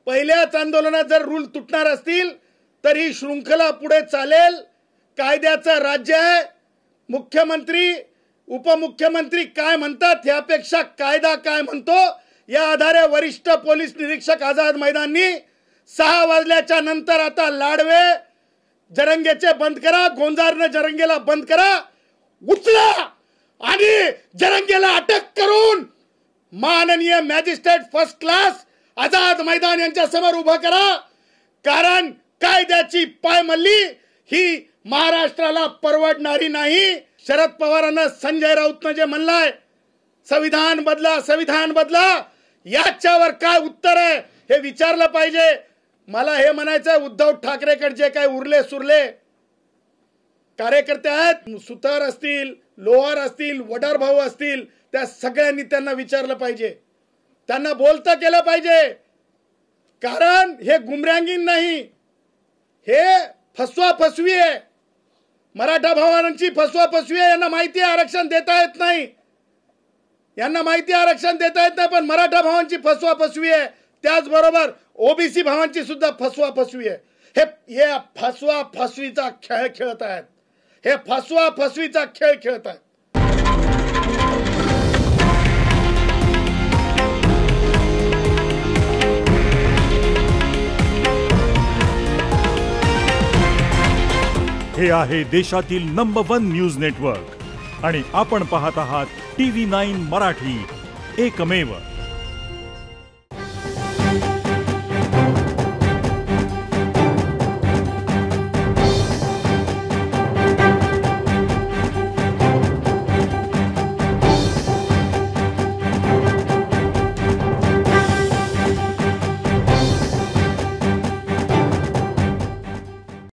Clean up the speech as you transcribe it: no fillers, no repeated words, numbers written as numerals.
पहिल्याच आंदोलनात जर रूल तुटणार असतील तर ही शृंखला पुढे चालेल। कायद्याचं राज्य आहे। मुख्यमंत्री उपमुख्यमंत्री काय म्हणतात यापेक्षा कायदा काय म्हणतो या आधारे वरिष्ठ पोलीस निरीक्षक आझाद मैदाननी 6 वाजल्याच्या नंतर आता लाडवे जरंगेचे बंद करा, गोंजारने जरंगेला बंद करा, उचला आणि जरंगेला अटक करून माननीय magistrate first class Azad Maidan यांच्या समोर उभा करा। कारण कायद्याची पायमल्ली ही महाराष्ट्राला परवडणारी नाही। शरद पवारांना संजय राऊतने जे म्हणलाय संविधान बदला संविधान बदला, याच्यावर काय उत्तर आहे हे विचारलं पाहिजे। मला हे म्हणायचं उद्धव ठाकरेकडे जे काय उरले सुरले कार्यकर्ते आहेत, सुतार असतील, लोहार असतील, वडार भाऊ असतील, त्या सगळ्यांनी त्यांना विचारलं पाहिजे, त्यांना बोलता केलं पाहिजे। कारण हे गुमरांगीन नाही, हे फसवा फसवी आहे। मराठा भावांची फसवा फसवी आहे। यांना माहिती आरक्षण देता येत नाही, यांना माहिती आरक्षण देता येत नाही, पण मराठा भावांची फसवा फसवी आहे। त्याचबरोबर ओबीसी भावांची सुद्धा फसवा फसवी आहे। हे फसवा फसवीचा खेळ खेळत आहेत, हे फसवा फसवीचा खेळ खेळत आहेत। हे आहे देशातील नंबर 1 न्यूज नेटवर्क आणि आपण पाहत आहात TV9 मराठी, एकमेव।